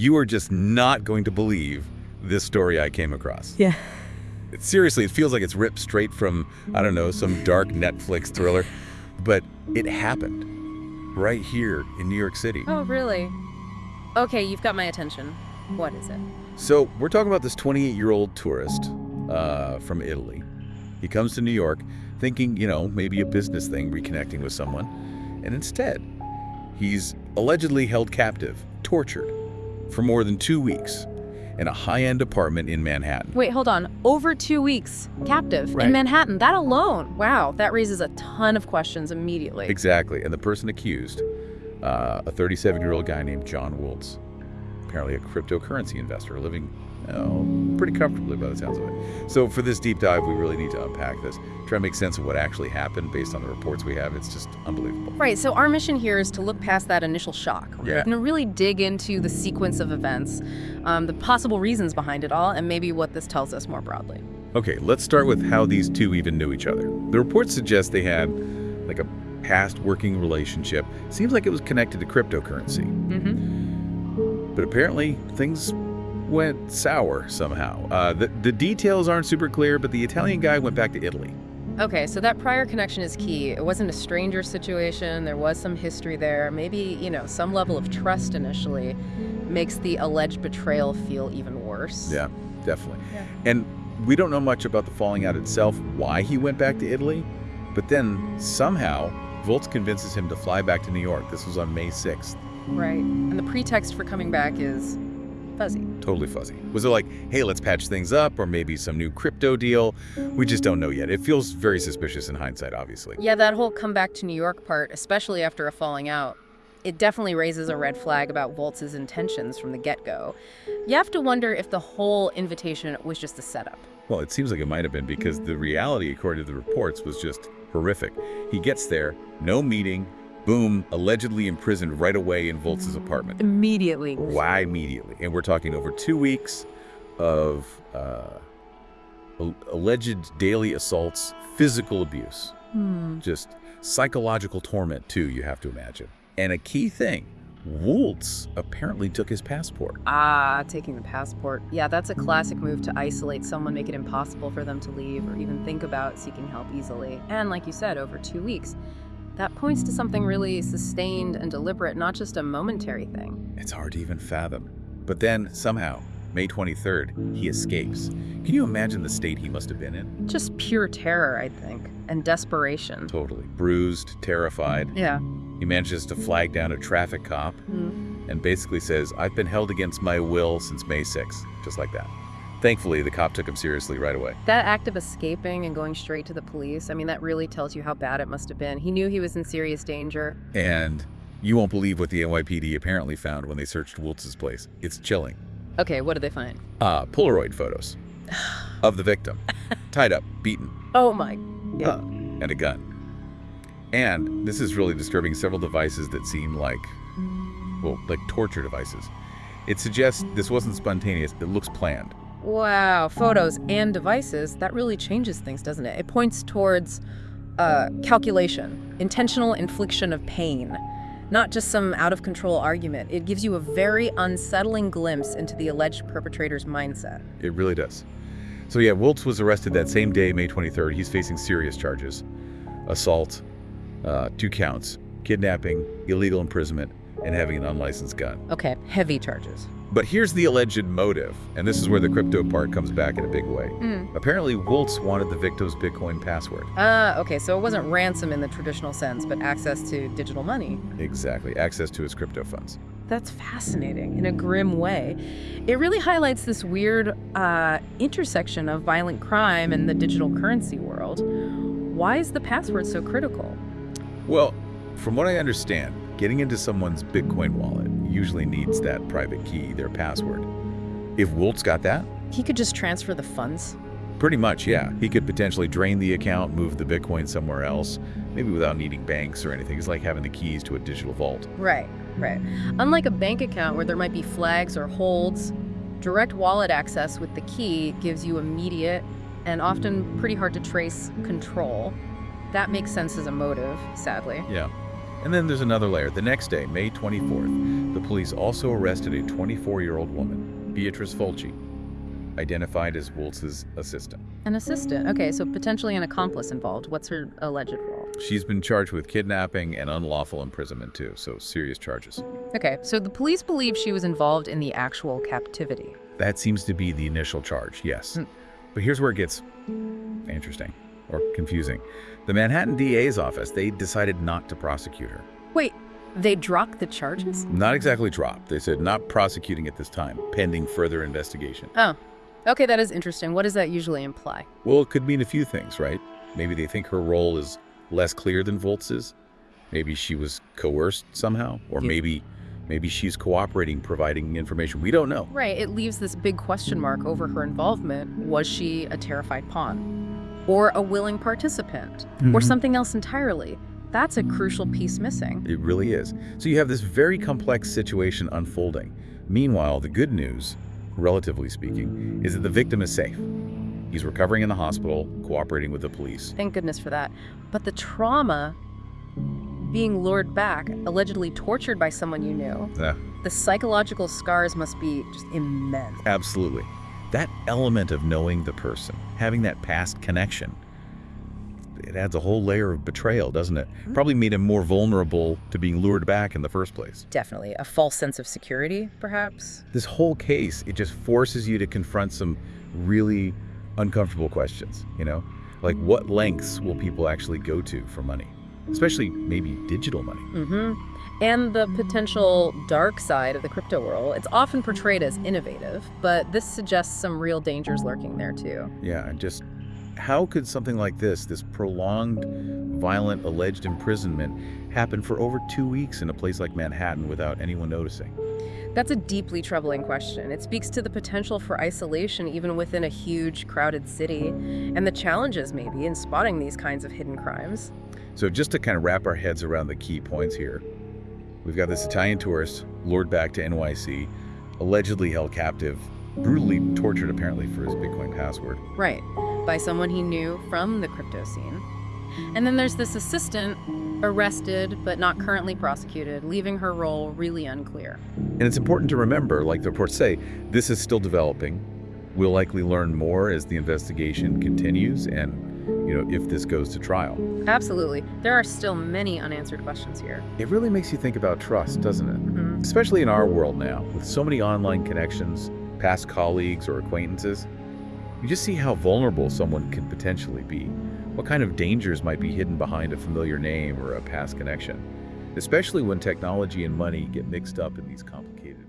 You are just not going to believe this story I came across. Yeah. Seriously, it feels like it's ripped straight from, I don't know, some dark Netflix thriller. But it happened right here in New York City. Oh, really? Okay, you've got my attention. What is it? So we're talking about this 28-year-old tourist from Italy. He comes to New York thinking, maybe a business thing, reconnecting with someone. And instead, he's allegedly held captive, tortured, for more than 2 weeks in a high-end apartment in Manhattan. Wait, hold on. Over 2 weeks captive Right. in Manhattan. That alone. Wow, that raises a ton of questions immediately. Exactly. And the person accused, a 37-year-old guy named John Woeltz, apparently a cryptocurrency investor living pretty comfortably by the sounds of it. So for this deep dive, we really need to unpack this, try to make sense of what actually happened based on the reports we have. It's just unbelievable. Right, so our mission here is to look past that initial shock. Yeah. And to really dig into the sequence of events, the possible reasons behind it all, and maybe what this tells us more broadly. Okay, let's start with how these two even knew each other. The reports suggest they had like a past working relationship. Seems like it was connected to cryptocurrency. But apparently things went sour somehow. The details aren't super clear, but the Italian guy went back to Italy. Okay, so that prior connection is key. It wasn't a stranger situation. There was some history there. Maybe, some level of trust initially makes the alleged betrayal feel even worse. Yeah, definitely. Yeah. And we don't know much about the falling out itself, why he went back to Italy, but then somehow Woeltz convinces him to fly back to New York. This was on May 6th. Right. And the pretext for coming back is fuzzy. Totally fuzzy. Was it like, hey, let's patch things up, or maybe some new crypto deal? We just don't know yet. It feels very suspicious in hindsight, obviously. Yeah, that whole come back to New York part, especially after a falling out, it definitely raises a red flag about Woeltz's intentions from the get-go. You have to wonder if the whole invitation was just a setup. Well, it seems like it might have been, because the reality, according to the reports, was just horrific. He gets there, no meeting, boom, allegedly imprisoned right away in Woeltz's apartment. Immediately. Why immediately? And we're talking over 2 weeks of alleged daily assaults, physical abuse, just psychological torment too, you have to imagine. And a key thing, Woeltz apparently took his passport. Ah, taking the passport. Yeah, that's a classic move to isolate someone, make it impossible for them to leave or even think about seeking help easily. And like you said, over 2 weeks. That points to something really sustained and deliberate, not just a momentary thing. It's hard to even fathom. But then, somehow, May 23rd, he escapes. Can you imagine the state he must have been in? Just pure terror, I think, and desperation. Totally. Bruised, terrified. Yeah. He manages to flag down a traffic cop and basically says, I've been held against my will since May 6th. Just like that. Thankfully, the cop took him seriously right away. That act of escaping and going straight to the police, that really tells you how bad it must have been. He knew he was in serious danger. And you won't believe what the NYPD apparently found when they searched Woeltz's place. It's chilling. Okay, what did they find? Polaroid photos of the victim, tied up, beaten. Oh my God. And a gun. And this is really disturbing, several devices that seem like torture devices. It suggests this wasn't spontaneous, it looks planned. Wow, photos and devices, that really changes things, doesn't it? It points towards calculation, intentional infliction of pain, not just some out-of-control argument. It gives you a very unsettling glimpse into the alleged perpetrator's mindset. It really does. So yeah, Woeltz was arrested that same day, May 23rd. He's facing serious charges. Assault, 2 counts, kidnapping, illegal imprisonment, and having an unlicensed gun. Okay, heavy charges. But here's the alleged motive, and this is where the crypto part comes back in a big way. Apparently, Woeltz wanted the victim's Bitcoin password. Okay, so it wasn't ransom in the traditional sense, but access to digital money. Exactly, access to his crypto funds. That's fascinating in a grim way. It really highlights this weird intersection of violent crime and the digital currency world. Why is the password so critical? Well, from what I understand, getting into someone's Bitcoin wallet usually needs that private key, their password. If Woeltz got that? He could just transfer the funds? Pretty much, yeah. He could potentially drain the account, move the Bitcoin somewhere else, maybe without needing banks or anything. It's like having the keys to a digital vault. Right. Unlike a bank account where there might be flags or holds, direct wallet access with the key gives you immediate and often pretty hard to trace control. That makes sense as a motive, sadly. Yeah. And then there's another layer. The next day, May 24th, The police also arrested a 24-year-old woman, Beatrice Fulci, identified as Woeltz's assistant. An assistant. Okay, so potentially an accomplice involved. What's her alleged role? She's been charged with kidnapping and unlawful imprisonment too, so serious charges. Okay, so the police believe she was involved in the actual captivity. That seems to be the initial charge, yes. But here's where it gets interesting, or confusing. The Manhattan DA's office, they decided not to prosecute her. Wait, they dropped the charges? Not exactly dropped. They said not prosecuting at this time, pending further investigation. Oh, okay, that is interesting. What does that usually imply? Well, it could mean a few things, right? Maybe they think her role is less clear than Woeltz's. Maybe she was coerced somehow, or maybe she's cooperating, providing information. We don't know. Right, it leaves this big question mark over her involvement. Was she a terrified pawn? Or a willing participant? Or something else entirely? That's a crucial piece missing. It really is. So you have this very complex situation unfolding. Meanwhile, the good news, relatively speaking, is that the victim is safe. He's recovering in the hospital, cooperating with the police. Thank goodness for that. But the trauma, being lured back, allegedly tortured by someone you knew, the psychological scars must be just immense. Absolutely. That element of knowing the person, having that past connection, it adds a whole layer of betrayal, doesn't it? Probably made him more vulnerable to being lured back in the first place. Definitely. A false sense of security, perhaps? This whole case, it just forces you to confront some really uncomfortable questions, you know? Like, what lengths will people actually go to for money? Especially maybe digital money. And the potential dark side of the crypto world. It's often portrayed as innovative, but this suggests some real dangers lurking there too. Yeah, and just how could something like this prolonged, violent, alleged imprisonment happen for over 2 weeks in a place like Manhattan without anyone noticing? That's a deeply troubling question. It speaks to the potential for isolation even within a huge, crowded city, and the challenges maybe in spotting these kinds of hidden crimes. So just to kind of wrap our heads around the key points here, we've got this Italian tourist lured back to NYC, allegedly held captive, brutally tortured apparently for his Bitcoin password. Right, by someone he knew from the crypto scene. And then there's this assistant, arrested but not currently prosecuted, leaving her role really unclear. And it's important to remember, like the reports say, this is still developing. We'll likely learn more as the investigation continues and, if this goes to trial. Absolutely. There are still many unanswered questions here. It really makes you think about trust, doesn't it? Especially in our world now, with so many online connections, past colleagues or acquaintances. You just see how vulnerable someone can potentially be. What kind of dangers might be hidden behind a familiar name or a past connection, especially when technology and money get mixed up in these complicated